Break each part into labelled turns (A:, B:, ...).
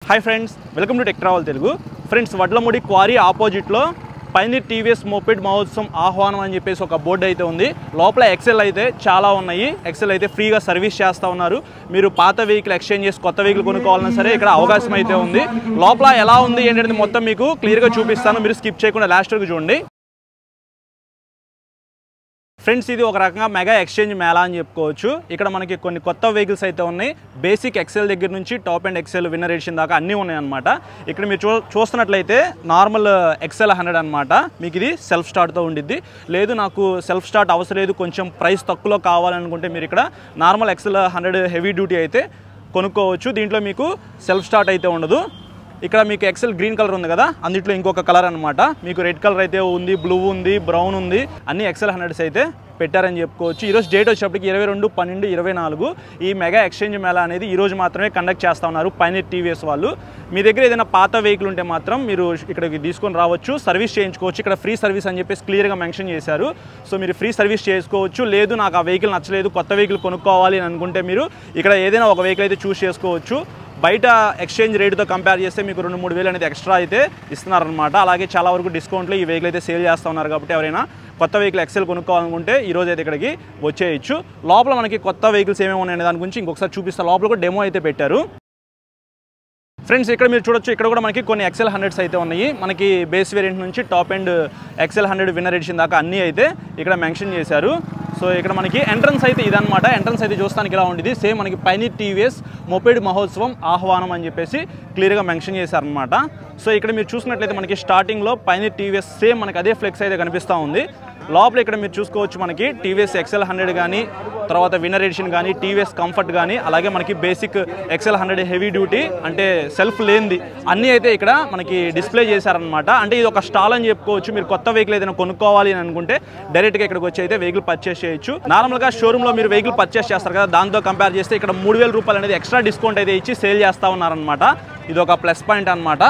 A: Hi friends, welcome to tech travel Telugu. Friends, Vadlamudi quarry ఆపోజిట్లో pioneer TVS moped మహోత్సవం ఆహ్వానం అని చెప్పేసి ఒక బోర్డు అయితే ఉంది. లోపల ఎక్సెల్ అయితే చాలా ఉన్నాయి. ఎక్సెల్ అయితే ఫ్రీగా సర్వీస్ చేస్తూ ఉన్నారు. మీరు పాత వెహికల్ ఎక్స్చేంజ్ చేసి కొత్త వెహికల్ కొనుక్కోవాలన్నా సరే ఇక్కడ అవకాశం అయితే ఉంది. లోపల ఎలా ఉంది ఏంటంటే మొత్తం మీకు క్లియర్గా చూపిస్తాను. మీరు స్కిప్ చేయకుండా లాస్ట్ వరకు చూడండి. ఫ్రెండ్స్, ఇది ఒక రకంగా మెగా ఎక్స్చేంజ్ మేళా అని చెప్పుకోవచ్చు. ఇక్కడ మనకి కొన్ని కొత్త వెహికల్స్ అయితే ఉన్నాయి. బేసిక్ ఎక్సెల్ దగ్గర నుంచి top and excel winner edition దాకా అన్నీ ఉన్నాయి అనమాట. ఇక్కడ మీరు చూస్తున్నట్లయితే నార్మల్ ఎక్సెల్ 100 అనమాట. మీకు ఇది సెల్ఫ్ స్టార్ట్తో ఉండిద్ది. లేదు నాకు సెల్ఫ్ స్టార్ట్ అవసరం లేదు, కొంచెం ప్రైస్ తక్కువలో కావాలనుకుంటే మీరు ఇక్కడ నార్మల్ ఎక్సెల్ 100 హెవీ డ్యూటీ అయితే కొనుక్కోవచ్చు. దీంట్లో మీకు సెల్ఫ్ స్టార్ట్ అయితే ఉండదు. ఇక్కడ మీకు ఎక్సెల్ గ్రీన్ కలర్ ఉంది కదా, అందులో ఇంకొక కలర్ అనమాట. మీకు రెడ్ కలర్ అయితే ఉంది, బ్లూ ఉంది, బ్రౌన్ ఉంది. అన్ని ఎక్సెల్ 100s అయితే పెట్టారని చెప్పుకోవచ్చు. ఈరోజు డేట్ వచ్చేప్పటికి 22/12/24 ఈ మెగా ఎక్స్చేంజ్ మేళా అనేది ఈరోజు మాత్రమే కండక్ట్ చేస్తూ ఉన్నారు పైనీర్ టీవీఎస్ వాళ్ళు. మీ దగ్గర ఏదైనా పాత వెహికల్ ఉంటే మాత్రం మీరు ఇక్కడికి తీసుకొని రావచ్చు, సర్వీస్ చేయించుకోవచ్చు. ఇక్కడ ఫ్రీ సర్వీస్ అని చెప్పేసి క్లియర్గా మెన్షన్ చేశారు. సో మీరు ఫ్రీ సర్వీస్ చేసుకోవచ్చు. లేదు నాకు ఆ వెహికల్ నచ్చలేదు, కొత్త వెహికల్ కొనుక్కోవాలి అని అనుకుంటే మీరు ఇక్కడ ఏదైనా ఒక వెహికల్ అయితే చూస్ చేసుకోవచ్చు. బయట ఎక్స్చేంజ్ రేటుతో కంపేర్ చేస్తే మీకు 2-3 వేలు అనేది ఎక్స్ట్రా అయితే ఇస్తున్నారనమాట. అలాగే చాలా వరకు డిస్కౌంట్లో ఈ వెహికల్ అయితే సేల్ చేస్తూ ఉన్నారు. కాబట్టి ఎవరైనా కొత్త వెహికల్ ఎక్సెల్ కొనుక్కోవాలనుకుంటే ఈరోజు అయితే ఇక్కడికి వచ్చేయచ్చు. లోపల మనకి కొత్త వెహికల్స్ ఏమేమి ఉన్నాయనే దాని గురించి ఇంకొకసారి చూపిస్తాను. లోపల కూడా డెమో అయితే పెట్టారు. ఫ్రెండ్స్, ఇక్కడ మీరు చూడొచ్చు, ఇక్కడ కూడా మనకి కొన్ని ఎక్సెల్ 100s అయితే ఉన్నాయి. మనకి బేస్ వేరియంట్ నుంచి top and excel 100 winner edition దాకా అన్నీ అయితే ఇక్కడ మెన్షన్ చేశారు. సో ఇక్కడ మనకి ఎంట్రన్స్ అయితే ఇదనమాట. ఎంట్రన్స్ అయితే చూస్తానికి ఇలా ఉండేది. సేమ్ మనకి పైనీర్ టీవీఎస్ మోపెడ్ మహోత్సవం ఆహ్వానం అని చెప్పేసి క్లియర్గా మెన్షన్ చేశారనమాట. సో ఇక్కడ మీరు చూసినట్లయితే మనకి స్టార్టింగ్లో పైనీర్ టీవీఎస్ సేమ్ మనకి అదే ఫ్లెక్స్ అయితే కనిపిస్తూ ఉంది. లోపల ఇక్కడ మీరు చూసుకోవచ్చు, మనకి టీవీఎస్ ఎక్సెల్ 100 కానీ, తర్వాత విన్నర్ ఎడిషన్ కానీ, టీవీఎస్ కంఫర్ట్ కానీ, అలాగే మనకి బేసిక్ ఎక్సెల్ 100 హెవీ డ్యూటీ అంటే సెల్ఫ్ లేనిది అన్నీ అయితే ఇక్కడ మనకి డిస్ప్లే చేశారనమాట. అంటే ఇది ఒక స్టాల్ అని చెప్పుకోవచ్చు. మీరు కొత్త వెహికల్ ఏదైనా కొనుక్కోవాలి అని అనుకుంటే డైరెక్ట్గా ఇక్కడికి వచ్చి అయితే వెహికల్ పర్చేస్ చేయొచ్చు. నార్మల్గా షోరూంలో మీరు వెహికల్ పర్చేస్ చేస్తారు కదా, దాంతో కంపేర్ చేస్తే ఇక్కడ 3000 రూపాయలు అనేది ఎక్స్ట్రా డిస్కౌంట్ అయితే ఇచ్చి సేల్ చేస్తూ ఉన్నారనమాట. ఇది ఒక ప్లస్ పాయింట్ అనమాట.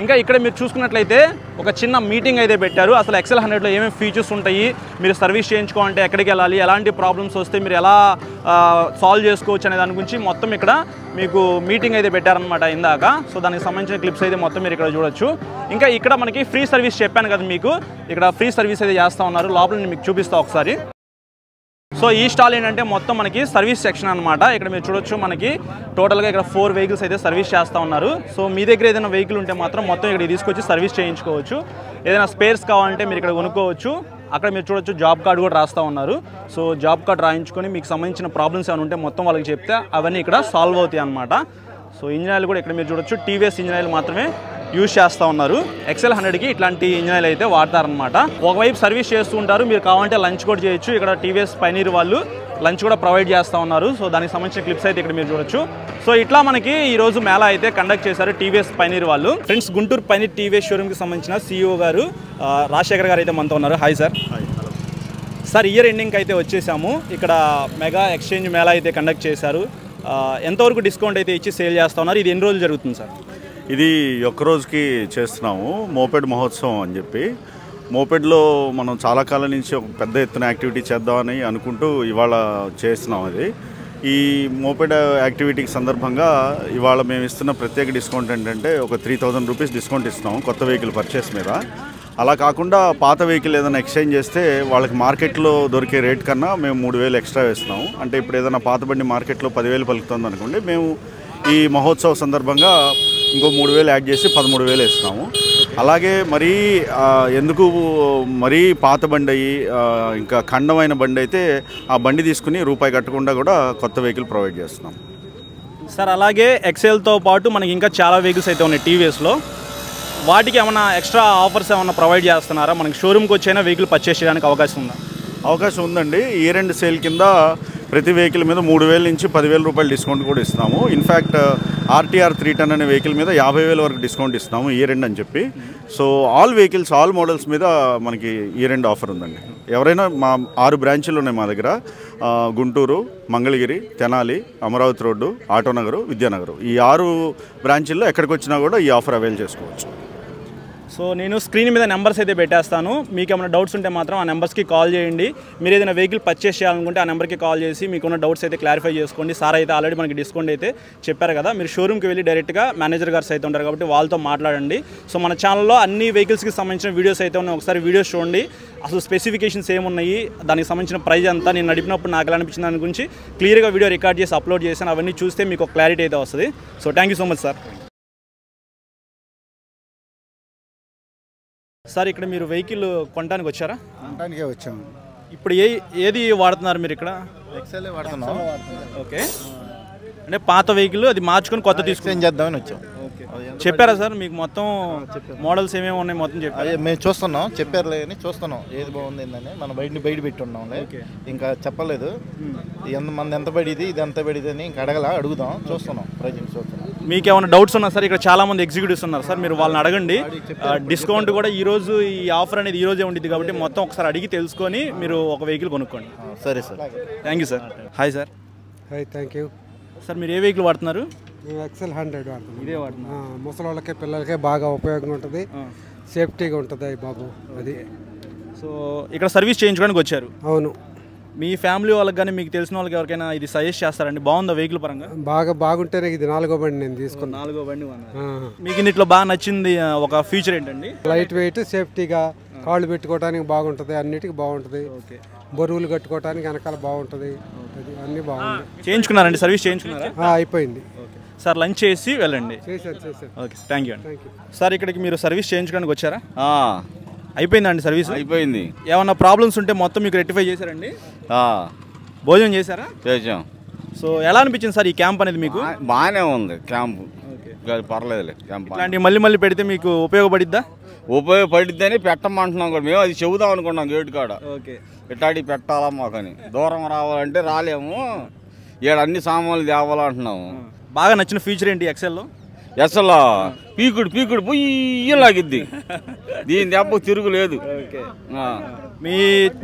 A: ఇంకా ఇక్కడ మీరు చూసుకున్నట్లయితే ఒక చిన్న మీటింగ్ అయితే పెట్టారు. అసలు ఎక్సెల్ 100లో ఏమేమి ఫీచర్స్ ఉంటాయి, మీరు సర్వీస్ చేయించుకోవాలంటే ఎక్కడికి వెళ్ళాలి, ఎలాంటి ప్రాబ్లమ్స్ వస్తే మీరు ఎలా సాల్వ్ చేసుకోవచ్చు అనే దాని గురించి మొత్తం ఇక్కడ మీకు మీటింగ్ అయితే పెట్టారనమాట ఇందాక. సో దానికి సంబంధించిన క్లిప్స్ అయితే మొత్తం మీరు ఇక్కడ చూడొచ్చు. ఇంకా ఇక్కడ మనకి ఫ్రీ సర్వీస్ చెప్పాను కదా మీకు, ఇక్కడ ఫ్రీ సర్వీస్ అయితే చేస్తూ ఉన్నారు. లోపల నేను మీకు చూపిస్తా ఒకసారి. సో ఈ స్టాల్ ఏంటంటే మొత్తం మనకి సర్వీస్ సెక్షన్ అనమాట. ఇక్కడ మీరు చూడొచ్చు, మనకి టోటల్గా ఇక్కడ 4 వెహికల్స్ అయితే సర్వీస్ చేస్తూ ఉన్నారు. సో మీ దగ్గర ఏదైనా వెహికల్ ఉంటే మాత్రం మొత్తం ఇక్కడ తీసుకొచ్చి సర్వీస్ చేయించుకోవచ్చు. ఏదైనా స్పేర్స్ కావాలంటే మీరు ఇక్కడ కొనుక్కోవచ్చు. అక్కడ మీరు చూడొచ్చు, జాబ్ కార్డు కూడా రాస్తూ ఉన్నారు. సో జాబ్ కార్డు రాయించుకొని మీకు సంబంధించిన ప్రాబ్లమ్స్ ఏమైనా ఉంటే మొత్తం వాళ్ళకి చెప్తే అవన్నీ ఇక్కడ సాల్వ్ అవుతాయి అనమాట. సో ఇంజిన్ ఆయిల్ కూడా ఇక్కడ మీరు చూడొచ్చు, టీవీఎస్ ఇంజిన్ ఆయిల్ మాత్రమే యూజ్ చేస్తూ ఉన్నారు. ఎక్సెల్ 100కి ఇట్లాంటి ఇంజిన్ ఆయిల్ అయితే వాడతారనమాట. ఒకవైపు సర్వీస్ చేస్తూ ఉంటారు, మీరు కావాలంటే లంచ్ కూడా చేయొచ్చు. ఇక్కడ టీవీఎస్ పైనీర్ వాళ్ళు లంచ్ కూడా ప్రొవైడ్ చేస్తూ ఉన్నారు. సో దానికి సంబంధించిన క్లిప్స్ అయితే ఇక్కడ మీరు చూడొచ్చు. సో ఇట్లా మనకి ఈరోజు మేళా అయితే కండక్ట్ చేశారు టీవీఎస్ పైనీర్ వాళ్ళు. ఫ్రెండ్స్, గుంటూరు పైనీర్ టీవీఎస్ షోరూమ్కి సంబంధించిన CEO గారు రాజశేఖర్ గారు అయితే మనతో ఉన్నారు. Hi sir. సార్, ఇయర్ ఎండింగ్కి అయితే వచ్చేసాము. ఇక్కడ మెగా ఎక్స్చేంజ్ మేళా అయితే కండక్ట్ చేశారు. ఎంతవరకు డిస్కౌంట్ అయితే ఇచ్చి సేల్ చేస్తూ ఉన్నారు? ఇది ఎన్ని రోజులు జరుగుతుంది సార్?
B: ఇది ఒక్క రోజుకి చేస్తున్నాము, మోపెడ్ మహోత్సవం అని చెప్పి. మోపెడ్లో మనం చాలా కాలం నుంచి ఒక పెద్ద ఎత్తున యాక్టివిటీ చేద్దామని అనుకుంటూ ఇవాళ చేస్తున్నాం. అది ఈ మోపెడ్ యాక్టివిటీకి సందర్భంగా ఇవాళ మేము ఇస్తున్న ప్రత్యేక డిస్కౌంట్ ఏంటంటే ఒక 3000 రూపీస్ డిస్కౌంట్ ఇస్తున్నాము కొత్త వెహికల్ పర్చేస్ మీద. అలా కాకుండా పాత వెహికల్ ఏదైనా ఎక్స్చేంజ్ చేస్తే వాళ్ళకి మార్కెట్లో దొరికే రేట్ కన్నా మేము 3000 ఎక్స్ట్రా వేస్తున్నాము. అంటే ఇప్పుడు ఏదైనా పాత బండి మార్కెట్లో 10,000 పలుకుతుంది అనుకోండి, మేము ఈ మహోత్సవ సందర్భంగా ఇంకో 3000 యాడ్ చేసి 13,000 వేస్తున్నాము. అలాగే ఎందుకు మరీ పాత బండి అయ్యి ఇంకా ఖండమైన బండి అయితే ఆ బండి తీసుకుని రూపాయి కట్టకుండా కూడా కొత్త వెహికల్ ప్రొవైడ్ చేస్తున్నాం
A: సార్. అలాగే ఎక్సెల్తో పాటు మనకి ఇంకా చాలా వెహికల్స్ అయితే ఉన్నాయి టీవీఎస్లో. వాటికి ఏమైనా ఎక్స్ట్రా ఆఫర్స్ ఏమైనా ప్రొవైడ్ చేస్తున్నారా? మనకి షోరూమ్కి వచ్చైనా వెహికల్ పర్చేస్ చేయడానికి అవకాశం ఉందా?
B: అవకాశం ఉందండి. ఇయర్ ఎండ్ సేల్ కింద ప్రతి వెహికల్ మీద 3000 నుంచి 10,000 రూపాయలు డిస్కౌంట్ కూడా ఇస్తున్నాము. ఇన్ఫ్యాక్ట్ RTR 310 అనే వెహికల్ మీద 50,000 వరకు డిస్కౌంట్ ఇస్తున్నాము ఇయర్ ఎండ్ అని చెప్పి. So all vehicles, all models మీద మనకి ఇయర్ ఎండ్ ఆఫర్ ఉందండి. ఎవరైనా మా 6 బ్రాంచీలు ఉన్నాయి మా దగ్గర. గుంటూరు, మంగళగిరి, తెనాలి, అమరావతి రోడ్డు, ఆటోనగరు, విద్యానగరు, ఈ 6 బ్రాంచీల్లో ఎక్కడికి వచ్చినా కూడా ఈ ఆఫర్ అవైల్ చేసుకోవచ్చు.
A: సో నేను స్క్రీన్ మీద నెంబర్స్ అయితే పెట్టేస్తాను. మీకు ఏమైనా డౌట్స్ ఉంటే మాత్రం ఆ నెంబర్స్కి కాల్ చేయండి. మీరు ఏదైనా వెహికల్ పర్చేస్ చేయాలనుకుంటే ఆ నెంబర్కి కాల్ చేసి మీకున్న డౌట్స్ అయితే క్లారిఫై చేసుకోండి. సార్ అయితే ఆల్రెడీ మనకి డిస్కౌంట్ అయితే చెప్పారు కదా, మీరు షోరూమ్కి వెళ్ళి డైరెక్ట్గా మేనేజర్ గారు అయితే ఉంటారు కాబట్టి వాళ్ళతో మాట్లాడండి. సో మన ఛానల్లో అన్ని వెహికల్స్కి సంబంధించిన వీడియోస్ అయితే ఉన్నాయి. ఒకసారి వీడియోస్ చూడండి, అసలు స్పెసిఫికేషన్స్ ఏమున్నాయి, దానికి సంబంధించిన ప్రైస్ అంతా, నేను నడిపినప్పుడు నాకు ఎలా అనిపించిన దాని గురించి క్లియర్గా వీడియో రికార్డ్ చేసి అప్లోడ్ చేశాను. అవన్నీ చూస్తే మీకు ఒక క్లారిటీ అయితే వస్తుంది. So thank you so much sir. Sir ఇక్కడ మీరు వెహికల్ కొనడానికి వచ్చారా?
C: కొనడానికే వచ్చాము.
A: ఇప్పుడు ఏది వాడుతున్నారు మీరు ఇక్కడ?
C: ఎక్సెల్ వాడుతున్నాం.
A: ఓకే, అంటే పాత వెహికల్ అది మార్చుకొని కొత్త తీసుకొని
C: చేద్దామని వచ్చాం.
A: చెప్పారా సార్ మీకు మొత్తం మోడల్స్ ఏమేమి ఉన్నాయి మొత్తం చెప్పారు?
C: మేము చూస్తున్నాం, చెప్పారులే అని చూస్తున్నాం ఏది బాగుంది ఏందని. మనం బయట పెట్టి ఉన్నాం, ఇంకా చెప్పలేదు మంది ఎంత పడిది ఇది ఎంత పడిది అని ఇంకా అడుగుదాం. చూస్తున్నాం, ప్రజెంట్ చూస్తున్నాం.
A: మీకు ఏమైనా డౌట్స్ ఉన్నా సార్, ఇక్కడ చాలా మంది ఎగ్జిక్యూటివ్స్ ఉన్నారు సార్, మీరు వాళ్ళని అడగండి. డిస్కౌంట్ కూడా ఈ రోజు ఈ ఆఫర్ అనేది ఈ రోజే ఉంటుంది కాబట్టి మొత్తం ఒకసారి అడిగి తెలుసుకొని మీరు ఒక వెహికల్ కొనుక్కోండి.
C: సరే sir,
A: thank you sir. Hi sir.
D: Hi, thank you
A: sir. మీరు ఏ వెహికల్ వాడుతున్నారు?
D: మేము ఎక్సెల్ 100 వాడుతున్నాం.
A: ఇదే వాడుతున్నాం.
D: ముసలి వాళ్ళకి పిల్లలకి బాగా ఉపయోగంగా ఉంటుంది, సేఫ్టీగా ఉంటుంది బాబు. అది
A: సో ఇక్కడ సర్వీస్ చేయించుకోవడానికి వచ్చారు.
D: అవును.
A: మీ ఫ్యామిలీ వాళ్ళకి కానీ మీకు తెలిసిన వాళ్ళకి ఎవరికైనా ఇది సజెస్ట్ చేస్తారండి? బాగుందా వెహికల్ పరంగా?
D: బాగుంటేనే ఇది 4వ బండి నేను తీసుకున్నాను.
A: 4వ బండి. మీకు ఇంట్లో బాగా నచ్చింది ఒక ఫీచర్ ఏంటండి?
D: లైట్ వెయిట్, సేఫ్టీగా, కాళ్ళు పెట్టుకోవడానికి బాగుంటుంది, అన్నిటికీ బాగుంటుంది. బరువులు కట్టుకోవడానికి వెనకాల బాగుంటుంది, అది అన్నీ బాగుంది.
A: చేయించుకున్నారండి? సర్వీస్ చేయించుకున్నారా?
D: అయిపోయింది
A: సార్. లంచ్ చేసి వెళ్ళండి.
D: చేశాను.
A: ఓకే, థ్యాంక్ యూ అండి. సార్ ఇక్కడికి మీరు సర్వీస్ చేయించుకోవడానికి వచ్చారా? అయిపోయిందండి సర్వీస్?
E: అయిపోయింది.
A: ఏమన్నా ప్రాబ్లమ్స్ ఉంటే మొత్తం మీకు రెక్టిఫై చేశారండి? భోజనం చేశారా?
E: చేసాం.
A: సో ఎలా అనిపించింది సార్ ఈ క్యాంప్ అనేది మీకు?
E: బాగానే ఉంది క్యాంపు, పర్లేదులే. క్యాంప్
A: ఇట్లాంటివి మళ్ళీ పెడితే మీకు ఉపయోగపడిద్దా?
E: ఉపయోగపడిద్దని పెట్టమంటున్నాం కూడా. మేము అది చెబుదాం అనుకున్నాం గేటు కాడ.
A: ఓకే,
E: ఇట్లాంటివి పెట్టాలా మాకని. దూరం రావాలంటే రాలేము, ఇక్కడ అన్ని సామాన్లు తేవాలంటున్నాము.
A: బాగా నచ్చిన ఫీచర్ ఏంటి ఎక్సెల్లో?
E: అసలు పీకుడు పొయ్యిలాగిద్ది, దీని దెబ్బ తిరుగులేదు.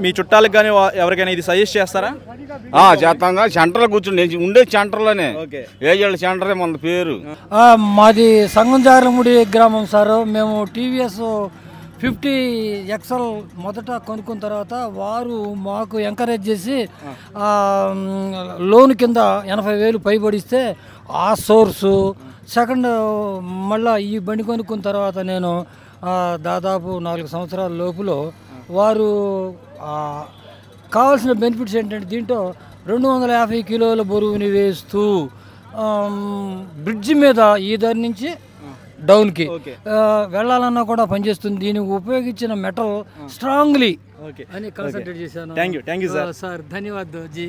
A: మీ చుట్టాలకు కానీ ఎవరికైనా ఇది సజెస్ట్ చేస్తారా?
E: చేస్తాంగా. సెంటర్లో కూర్చుండి, నేను ఉండే సెంటర్లోనే, ఏజెంట్ సెంటరే మన పేరు.
F: మాది సంగంజార్లముడి గ్రామం సార్. మేము టీవీఎస్ 50 ఎక్సెల్ మొదట కొనుక్కున్న తర్వాత వారు మాకు ఎంకరేజ్ చేసి లోన్ కింద 80,000 పైబడిస్తే ఆ సోర్సు సెకండ్ మళ్ళీ ఈ బండి కొనుక్కున్న తర్వాత నేను దాదాపు 4 సంవత్సరాల లోపులో వారు కావాల్సిన బెనిఫిట్స్ ఏంటంటే దీంట్లో 250 కిలోల బరువుని వేస్తూ బ్రిడ్జి మీద ఈ దారి నుంచి డౌన్కి వెళ్ళాలన్నా కూడా పనిచేస్తుంది. దీనికి ఉపయోగించిన మెటల్ స్ట్రాంగ్లీ అని కాన్సన్ట్రేట్ చేశాను.
A: Thank you sir.
F: ధన్యవాదాలు జీ.